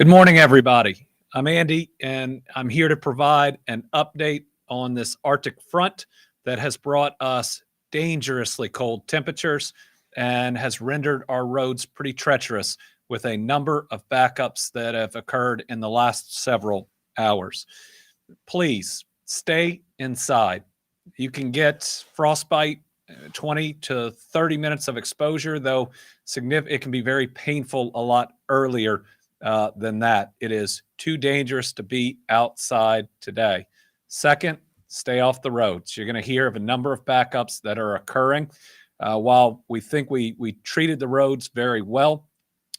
Good morning, everybody. I'm Andy, and I'm here to provide an update on this Arctic front that has brought us dangerously cold temperatures and has rendered our roads pretty treacherous with a number of backups that have occurred in the last several hours. Please stay inside. You can get frostbite, 20 to 30 minutes of exposure, though it can be very painful a lot earlier than that. It is too dangerous to be outside today. Second, stay off the roads. You're going to hear of a number of backups that are occurring. While we think we treated the roads very well,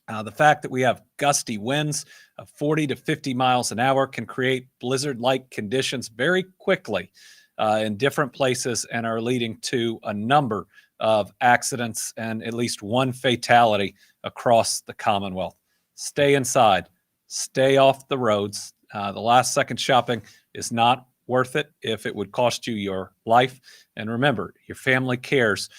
the fact that we have gusty winds of 40 to 50 miles an hour can create blizzard-like conditions very quickly in different places and are leading to a number of accidents and at least one fatality across the Commonwealth. Stay inside. Stay off the roads. The last second shopping is not worth it if it would cost you your life. And remember, your family cares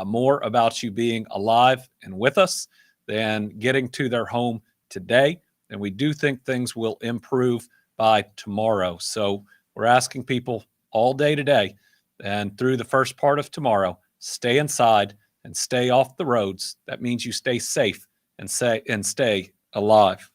more about you being alive and with us than getting to their home today. And we do think things will improve by tomorrow. So we're asking people all day today and through the first part of tomorrow, stay inside and stay off the roads. That means you stay safe and stay alive.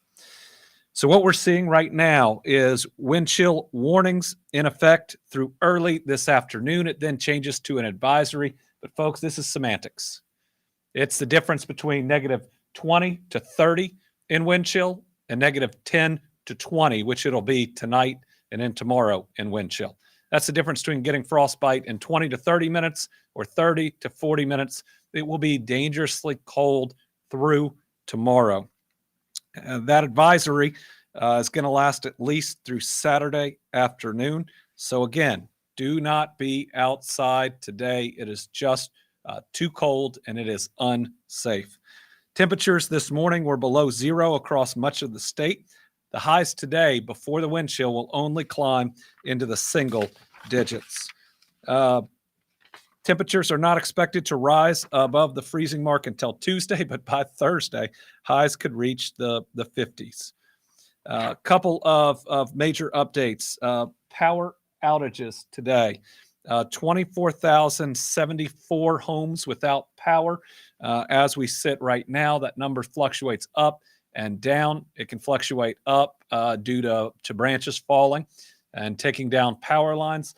So what we're seeing right now is wind chill warnings in effect through early this afternoon. It then changes to an advisory. But folks, this is semantics. It's the difference between negative 20 to 30 in wind chill and negative 10 to 20, which it'll be tonight and then tomorrow in wind chill. That's the difference between getting frostbite in 20 to 30 minutes or 30 to 40 minutes. It will be dangerously cold through tomorrow. That advisory is going to last at least through Saturday afternoon. So again, do not be outside today. It is just too cold and it is unsafe. Temperatures this morning were below zero across much of the state. The highs today before the wind chill will only climb into the single digits. Temperatures are not expected to rise above the freezing mark until Tuesday, but by Thursday, highs could reach the 50s. A couple of major updates. Power outages today. 24,074 homes without power. As we sit right now, that number fluctuates up and down. It can fluctuate up due to branches falling and taking down power lines.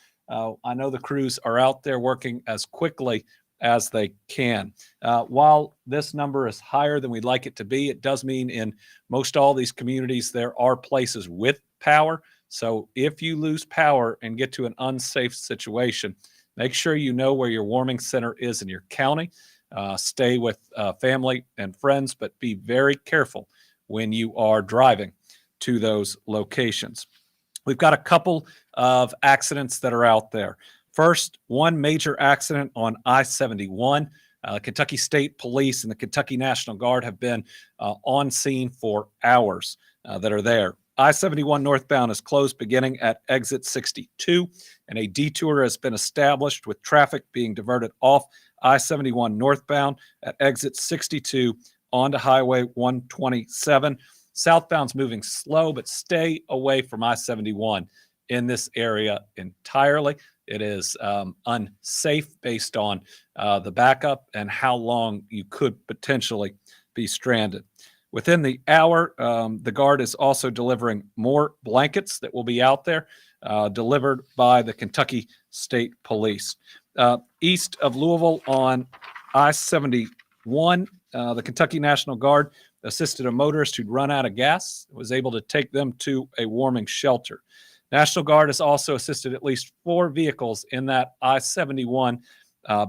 I know the crews are out there working as quickly as they can. While this number is higher than we'd like it to be, it does mean in most all these communities there are places with power. So if you lose power and get to an unsafe situation, make sure you know where your warming center is in your county. Stay with family and friends, but be very careful when you are driving to those locations. We've got a couple of accidents that are out there. First, one major accident on I-71. Kentucky State Police and the Kentucky National Guard have been on scene for hours that are there. I-71 northbound is closed beginning at exit 62, and a detour has been established with traffic being diverted off I-71 northbound at exit 62 onto Highway 127. Southbound's moving slow, but stay away from I-71 in this area entirely. It is unsafe based on the backup and how long you could potentially be stranded. Within the hour, the Guard is also delivering more blankets that will be out there, delivered by the Kentucky State Police. East of Louisville on I-71, the Kentucky National Guard assisted a motorist who'd run out of gas, was able to take them to a warming shelter. National Guard has also assisted at least 4 vehicles in that I-71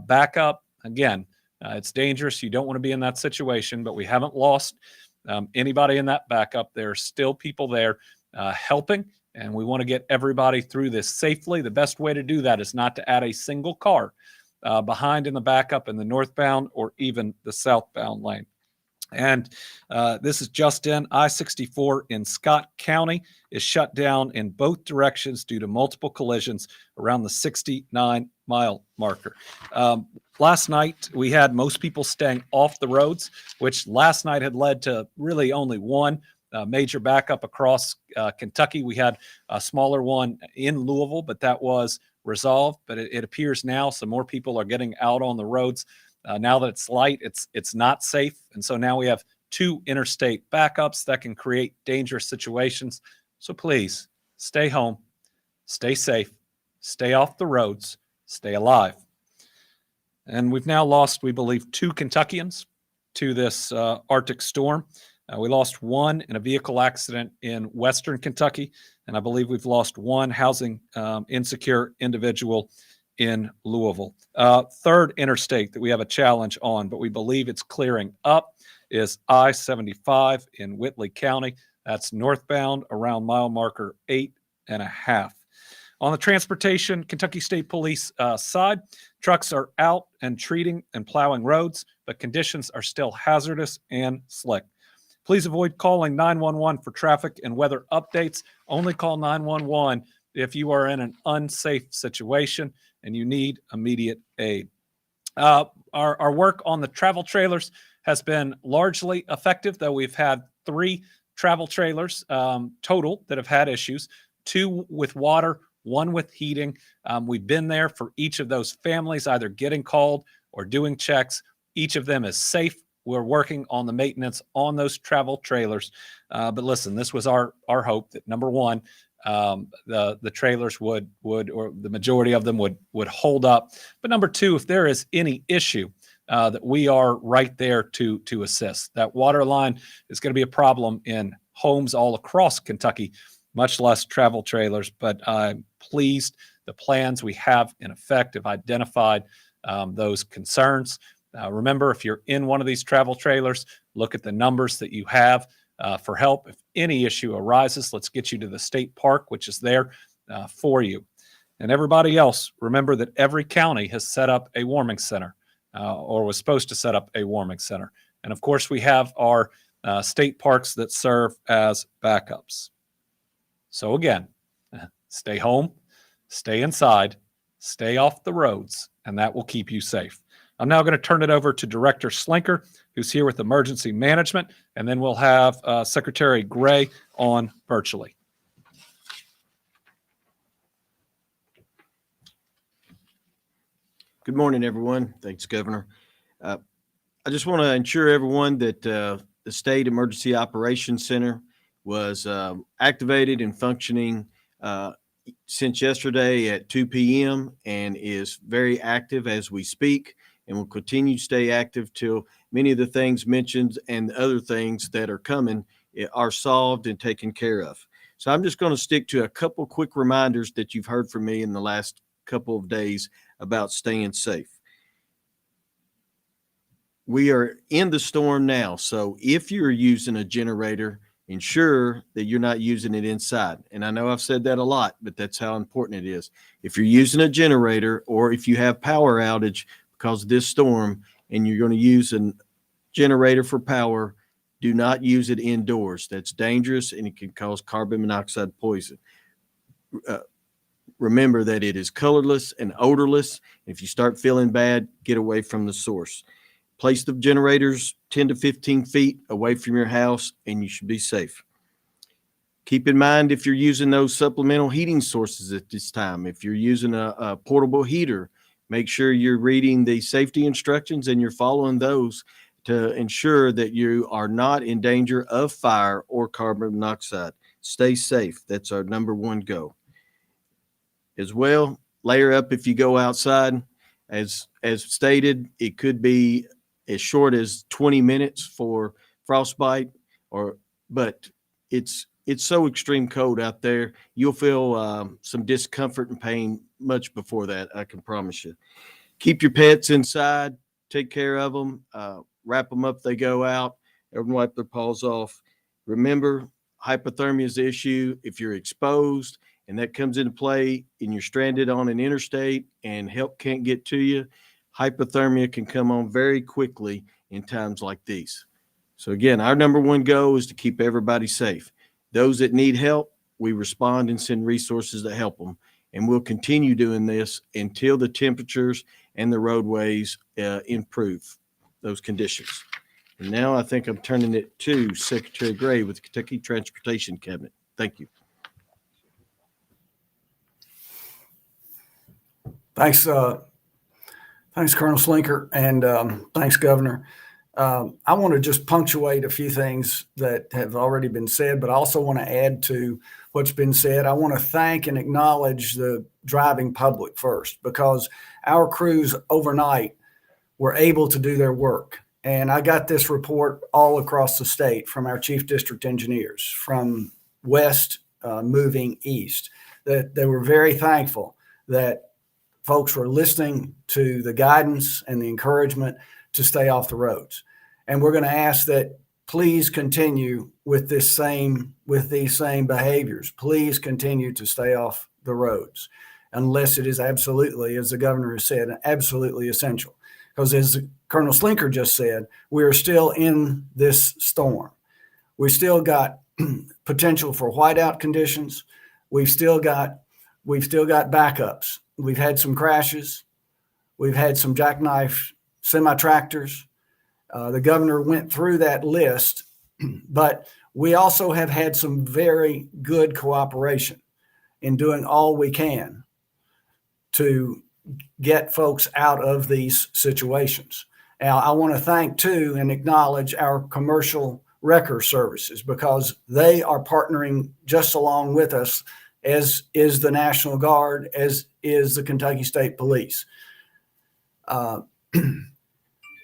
backup. Again, it's dangerous. You don't want to be in that situation, but we haven't lost anybody in that backup. There are still people there helping, and we want to get everybody through this safely. The best way to do that is not to add a single car behind in the backup in the northbound or even the southbound lane. And this is just in. I-64 in Scott County is shut down in both directions due to multiple collisions around the 69-mile marker. Last night, we had most people staying off the roads, which last night had led to really only one major backup across Kentucky. We had a smaller one in Louisville, but that was resolved. But it appears now some more people are getting out on the roads. Now that it's light, it's not safe. And so now we have 2 interstate backups that can create dangerous situations. So please stay home, stay safe, stay off the roads, stay alive. And we've now lost, we believe, 2 Kentuckians to this Arctic storm. We lost one in a vehicle accident in Western Kentucky, and I believe we've lost one housing insecure individual in Louisville. Third interstate that we have a challenge on, but we believe it's clearing up, is I-75 in Whitley County. That's northbound around mile marker 8.5. On the transportation, Kentucky State Police side, trucks are out and treating and plowing roads, but conditions are still hazardous and slick. Please avoid calling 911 for traffic and weather updates. Only call 911 if you are in an unsafe situation and you need immediate aid. Our work on the travel trailers has been largely effective, though we've had 3 travel trailers total that have had issues, 2 with water, 1 with heating. We've been there for each of those families, either getting called or doing checks. Each of them is safe. We're working on the maintenance on those travel trailers. But listen, this was our hope that, number one, the trailers would, or the majority of them would hold up. But number 2, if there is any issue, that we are right there to assist. That water line is going to be a problem in homes all across Kentucky, much less travel trailers. But I'm pleased the plans we have in effect have identified those concerns. Remember, if you're in one of these travel trailers, look at the numbers that you have for help. If any issue arises, let's get you to the state park, which is there for you. And everybody else, remember that every county has set up a warming center or was supposed to set up a warming center. And of course, we have our state parks that serve as backups. So again, stay home, stay inside, stay off the roads, and that will keep you safe. I'm now going to turn it over to Director Slinker, who's here with Emergency Management, and then we'll have Secretary Gray on virtually. Good morning, everyone. Thanks, Governor. I just want to ensure everyone that the State Emergency Operations Center was activated and functioning since yesterday at 2 p.m. and is very active as we speak, and will continue to stay active till many of the things mentioned and other things that are coming are solved and taken care of. So I'm just going to stick to a couple quick reminders that you've heard from me in the last couple of days about staying safe. We are in the storm now, so if you're using a generator, ensure that you're not using it inside. And I know I've said that a lot, but that's how important it is. If you're using a generator, or if you have power outage because of this storm and you're going to use a generator for power, do not use it indoors. That's dangerous and it can cause carbon monoxide poison. Remember that it is colorless and odorless. If you start feeling bad, get away from the source. Place the generators 10 to 15 feet away from your house and you should be safe. Keep in mind if you're using those supplemental heating sources at this time, if you're using a portable heater, make sure you're reading the safety instructions and you're following those to ensure that you are not in danger of fire or carbon monoxide. Stay safe. That's our number 1 goal. As well, layer up if you go outside. As stated, it could be as short as 20 minutes for frostbite, but it's so extreme cold out there. You'll feel some discomfort and pain much before that, I can promise you. Keep your pets inside, take care of them, wrap them up if they go out, everyone wipe their paws off. Remember, hypothermia is the issue. If you're exposed and that comes into play and you're stranded on an interstate and help can't get to you, hypothermia can come on very quickly in times like these. So again, our number 1 goal is to keep everybody safe. Those that need help, we respond and send resources to help them. And we'll continue doing this until the temperatures and the roadways improve those conditions. And now I think I'm turning it to Secretary Gray with the Kentucky Transportation Cabinet. Thank you. Thanks, Colonel Slinker, and thanks, Governor. I want to just punctuate a few things that have already been said, but I also want to add to what's been said. I want to thank and acknowledge the driving public first, because our crews overnight were able to do their work. And I got this report all across the state from our chief district engineers, from west moving east, that they were very thankful that folks were listening to the guidance and the encouragement to stay off the roads. And we're going to ask that please continue with these same behaviors. Please continue to stay off the roads unless it is absolutely, as the governor has said, absolutely essential. Because as Colonel Slinker just said, we are still in this storm. We still got potential for whiteout conditions. We've still got backups. We've had some crashes. We've had some jackknife semi-tractors. The governor went through that list, but we also have had some very good cooperation in doing all we can to get folks out of these situations. Now, I want to thank too and acknowledge our commercial wrecker services, because they are partnering just along with us, as is the National Guard, as is the Kentucky State Police.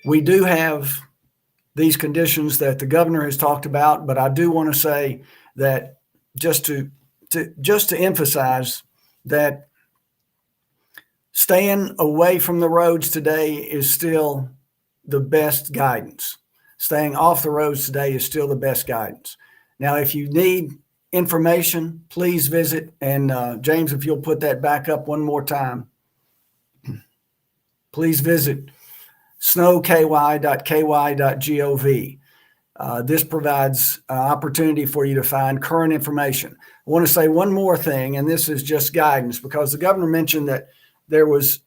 We do have these conditions that the governor has talked about, but I do want to say that just to emphasize that staying away from the roads today is still the best guidance. Staying off the roads today is still the best guidance. Now, if you need information, please visit, and James, if you'll put that back up one more time, please visit snowky.ky.gov. This provides an opportunity for you to find current information. I want to say one more thing, and this is just guidance, because the governor mentioned that there was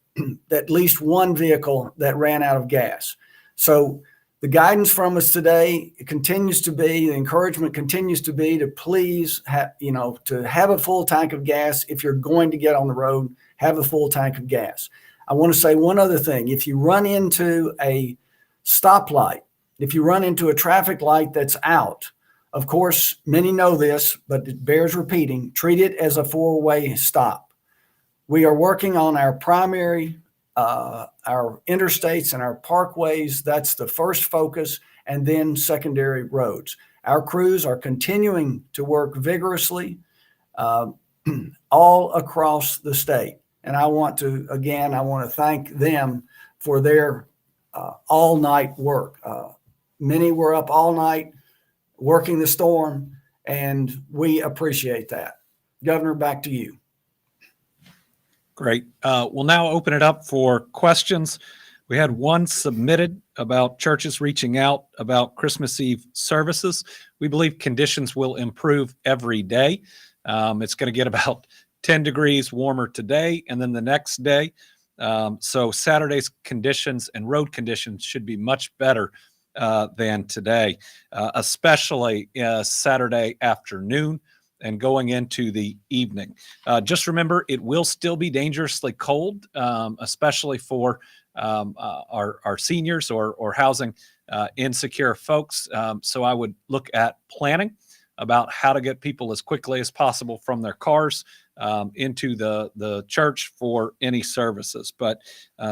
at least one vehicle that ran out of gas. So the guidance from us today, it continues to be, the encouragement continues to be to please have a full tank of gas. If you're going to get on the road, have a full tank of gas. I want to say one other thing. If you run into a stoplight, if you run into a traffic light that's out, of course, many know this, but it bears repeating, treat it as a four-way stop. We are working on our primary, our interstates and our parkways. That's the first focus, and then secondary roads. Our crews are continuing to work vigorously all across the state. And I want to thank them for their all-night work. Many were up all night working the storm, and we appreciate that. Governor, back to you. Great. We'll now open it up for questions. We had one submitted about churches reaching out about Christmas Eve services. We believe conditions will improve every day. It's going to get about 10 degrees warmer today and then the next day. So Saturday's conditions and road conditions should be much better than today, especially Saturday afternoon and going into the evening. Just remember, it will still be dangerously cold, especially for our seniors or housing insecure folks. So I would look at planning about how to get people as quickly as possible from their cars into the church for any services. But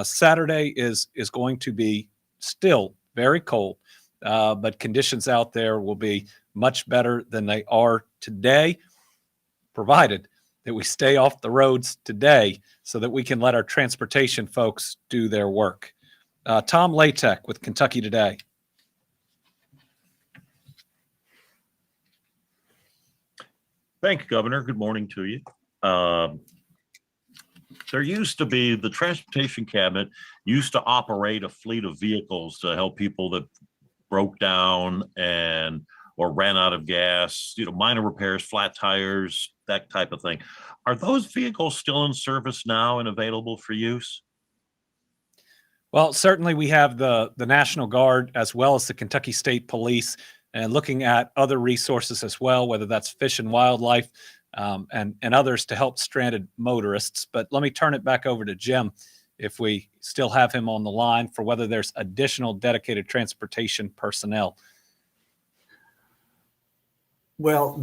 Saturday is going to be still very cold, but conditions out there will be much better than they are today, provided that we stay off the roads today so that we can let our transportation folks do their work. Tom Latek with Kentucky Today. Thank you, Governor. Good morning to you. There used to be, the Transportation Cabinet used to operate a fleet of vehicles to help people that broke down or ran out of gas, minor repairs, flat tires, that type of thing. Are those vehicles still in service now and available for use? Well, certainly we have the National Guard as well as the Kentucky State Police, and looking at other resources as well, whether that's Fish and Wildlife and others to help stranded motorists. But let me turn it back over to Jim, if we still have him on the line, for whether there's additional dedicated transportation personnel. Well,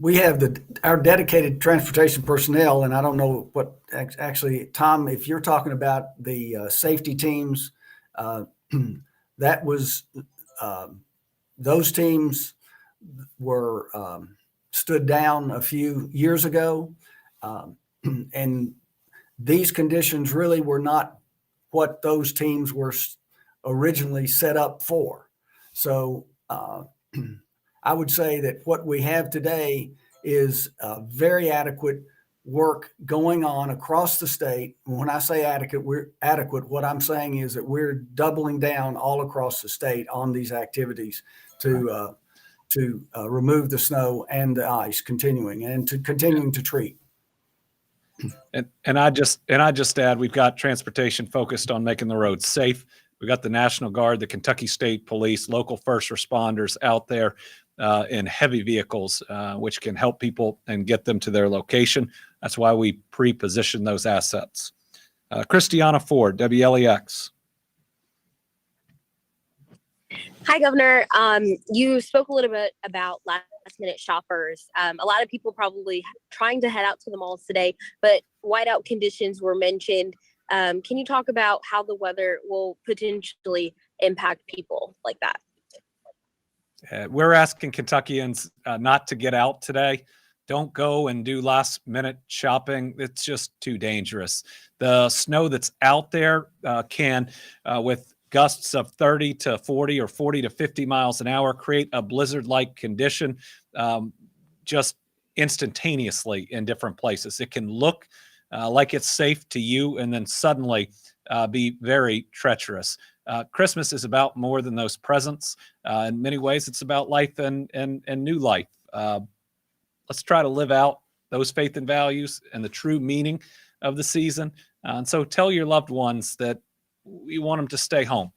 we have our dedicated transportation personnel, and I don't know what actually, Tom, if you're talking about the safety teams, that was those teams were stood down a few years ago, and these conditions really were not what those teams were originally set up for. So I would say that what we have today is very adequate work going on across the state. When I say adequate, what I'm saying is that we're doubling down all across the state on these activities to remove the snow and the ice, continuing to treat. And I just add, we've got transportation focused on making the roads safe. We've got the National Guard, the Kentucky State Police, local first responders out there in heavy vehicles, which can help people and get them to their location. That's why we pre-position those assets. Christiana Ford, WLEX. Hi, Governor. You spoke a little bit about last minute shoppers. A lot of people probably trying to head out to the malls today, but whiteout conditions were mentioned. Can you talk about how the weather will potentially impact people like that? We're asking Kentuckians not to get out today. Don't go and do last minute shopping. It's just too dangerous. The snow that's out there can, with gusts of 30 to 40 or 40 to 50 miles an hour, create a blizzard-like condition just instantaneously in different places. It can look like it's safe to you and then suddenly be very treacherous. Christmas is about more than those presents. In many ways, it's about life and new life. Let's try to live out those faith and values and the true meaning of the season. And so tell your loved ones that we want them to stay home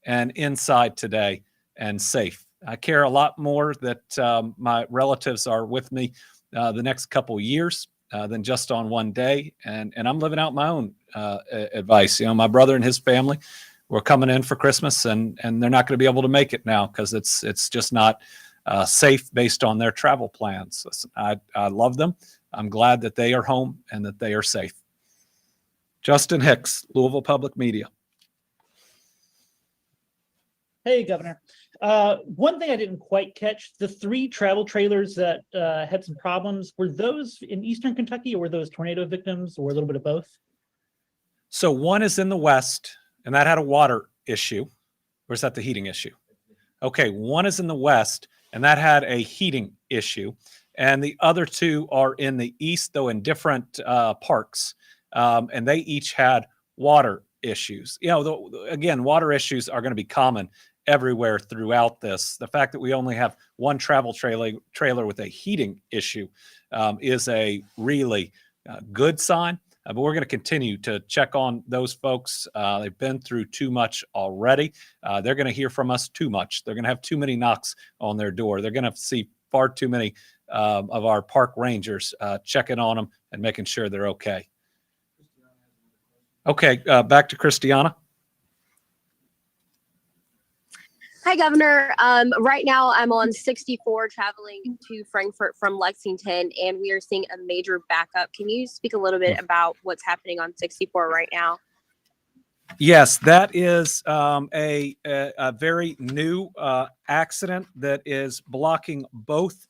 and inside today and safe. I care a lot more that my relatives are with me the next couple years than just on one day. And I'm living out my own advice. You know, my brother and his family were coming in for Christmas, and they're not going to be able to make it now because it's just not safe based on their travel plans. Listen, I love them. I'm glad that they are home and that they are safe. Justin Hicks, Louisville Public Media. Hey, Governor. One thing I didn't quite catch, the 3 travel trailers that had some problems, were those in Eastern Kentucky, or were those tornado victims, or a little bit of both? So one is in the west, and that had a water issue. Or is that the heating issue? Okay, one is in the west, and that had a heating issue. And the other 2 are in the east, though in different parks. And they each had water issues. You know, again, water issues are going to be common everywhere throughout this. The fact that we only have one travel trailer with a heating issue is a really good sign. But we're going to continue to check on those folks. They've been through too much already. They're going to hear from us too much. They're going to have too many knocks on their door. They're going to see far too many of our park rangers checking on them and making sure they're okay. Okay, back to Christiana. Hi, Governor. Right now, I'm on 64 traveling to Frankfort from Lexington, and we are seeing a major backup. Can you speak a little bit about what's happening on 64 right now? Yes, that is a very new accident that is blocking both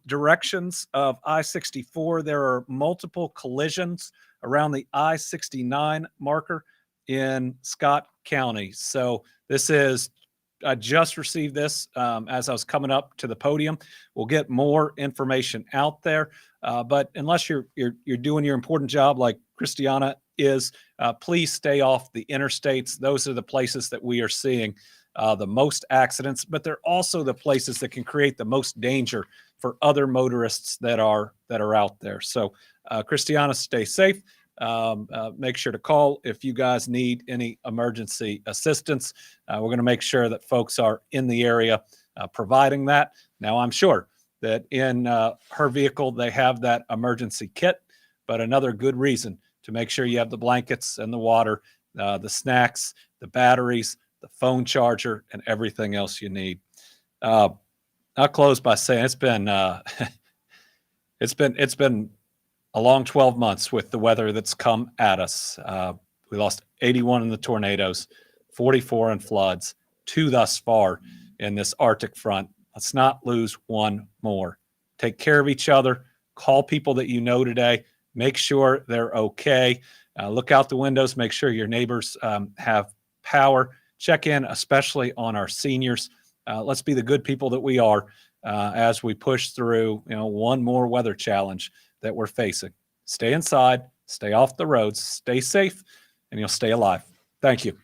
directions of I-64. There are multiple collisions around the I-69 marker in Scott County. So this is, I just received this as I was coming up to the podium. We'll get more information out there. But unless you're doing your important job like Christiana is, please stay off the interstates. Those are the places that we are seeing the most accidents, but they're also the places that can create the most danger for other motorists that are out there. So Christiana, stay safe. make sure to call if you guys need any emergency assistance. We're going to make sure that folks are in the area providing that. Now, I'm sure that in her vehicle, they have that emergency kit, but another good reason to make sure you have the blankets and the water, the snacks, the batteries, the phone charger, and everything else you need. I'll close by saying it's been a long 12 months with the weather that's come at us. We lost 81 in the tornadoes, 44 in floods, 2 thus far in this Arctic front. Let's not lose one more. Take care of each other. Call people that you know today. Make sure they're okay. Look out the windows. Make sure your neighbors have power. Check in, especially on our seniors. Let's be the good people that we are as we push through, one more weather challenge that we're facing. Stay inside, stay off the roads, stay safe, and you'll stay alive. Thank you.